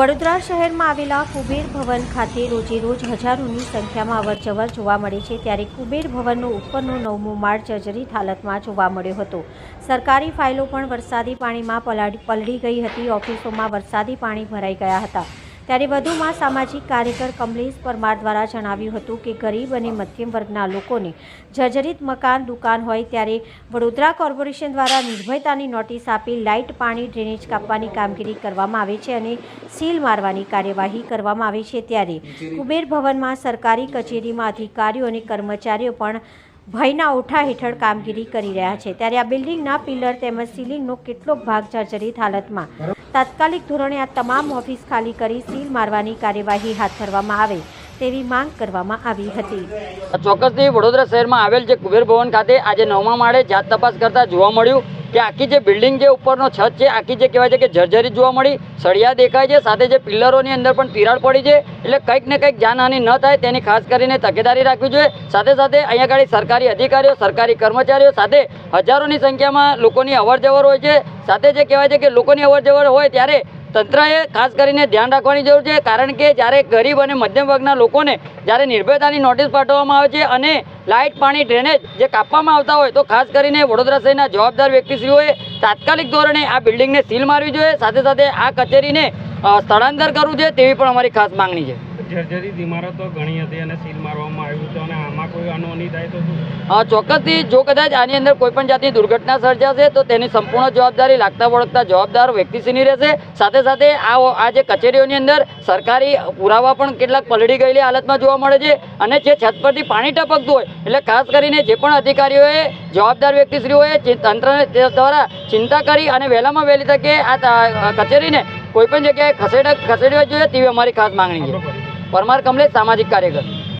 વડોદરા શહેરમાં આવેલા કુબેર ભવન ખાતે રોજેરોજ હજારોની સંખ્યામાં અવરજવર જોવા મળે છે, ત્યારે કુબેર ભવનનો ઉપરનો 9મો માળ જર્જરિત હાલતમાં જોવા મળ્યો હતો। સરકારી ફાઇલો પણ વરસાદી પાણીમાં પલળી ગઈ હતી। ઓફિસોમાં વરસાદી પાણી ભરાઈ ગયા હતા। ત્યારે વધુમાં સામાજિક કાર્યકર કમલેશ પરમાર દ્વારા જણાવ્યું હતું કે ગરીબ અને મધ્યમ વર્ગના લોકોને જર્જરિત મકાન દુકાન હોય ત્યારે વડોદરા કોર્પોરેશન દ્વારા નિર્ભયતાની નોટિસ આપી લાઇટ પાણી ડ્રેનેજ કાપવાની કામગીરી કરવામાં આવે છે અને સીલ મારવાની કાર્યવાહી કરવામાં આવે છે। ત્યારે કુબેર ભવનમાં સરકારી કચેરીમાં અધિકારીઓ અને કર્મચારીઓ પણ ભયના ઓઠા હેઠળ કામગીરી કરી રહ્યા છે। ત્યારે આ બિલ્ડિંગના પિલર તેમજ સીલિંગનો કેટલોક ભાગ જર્જરિત હાલતમાં તાત્કાલિક ધોરણે આ તમામ ઓફિસ ખાલી કરી સીલ મારવાની કાર્યવાહી હાથ ધરવામાં આવે તેવી માંગ કરવામાં આવી હતી। ચોક્કસથી વડોદરા શહેરમાં આવેલ જે કુબેર ભવન ખાતે આજે 9મા માળે જાત તપાસ કરતા જોવા મળ્યું કે આખી જે બિલ્ડિંગ જે ઉપરનો છત છે આખી જે કહેવાય છે કે જર્જરિત જોવા મળી, સળિયા દેખાય છે, સાથે જે પિલ્લરોની અંદર પણ તિરાડ પડી છે। એટલે કંઈક ને કંઈક જાનહાનિ ન થાય તેની ખાસ કરીને તકેદારી રાખવી જોઈએ। સાથે સાથે અહીંયા આગળ સરકારી અધિકારીઓ, સરકારી કર્મચારીઓ સાથે હજારોની સંખ્યામાં લોકોની અવરજવર હોય છે। સાથે જે કહેવાય છે કે લોકોની અવરજવર હોય ત્યારે તંત્રએ ખાસ કરીને ધ્યાન રાખવાની જરૂર છે, કારણ કે જ્યારે ગરીબ અને મધ્યમ વર્ગના લોકોને જ્યારે નિર્ભયતાની નોટિસ પાઠવવામાં આવે છે અને લાઇટ પાણી ડ્રેનેજ જે કાપવામાં આવતા હોય તો ખાસ કરીને વડોદરા શહેરના જવાબદાર વ્યક્તિશ્રીઓએ તાત્કાલિક ધોરણે આ બિલ્ડિંગને સીલ મારવી જોઈએ। સાથે સાથે આ કચેરીને સ્થળાંતર કરવું જોઈએ તેવી પણ અમારી ખાસ માંગણી છે। જર્જરિત ઇમારતો ઘણી હતી અને સીલ મારવામાં આવ્યું છે અને આમાં કોઈ અનહોની થાય તો ચોક્કસથી જો કદાચ આની અંદર કોઈ પણ જાતની દુર્ઘટના સર્જાશે તો તેની સંપૂર્ણ જવાબદારી લાગતા વળગતા જવાબદાર વ્યક્તિશ્રીની રહેશે। સાથે સાથે આ જે કચેરીઓની અંદર સરકારી પુરાવા પણ કેટલાક પલળી ગયેલી હાલતમાં જોવા મળે છે અને જે છત પરથી પાણી ટપકતું હોય એટલે ખાસ કરીને જે પણ અધિકારીઓએ જવાબદાર વ્યક્તિશ્રીઓએ તંત્ર દ્વારા ચિંતા કરી અને વહેલામાં વહેલી તકે આ કચેરીને કોઈ પણ જગ્યાએ ખસેડવા જોઈએ તેવી અમારી ખાસ માંગણી છે। પરમાર કમલેશ, સામાજિક કાર્યકર।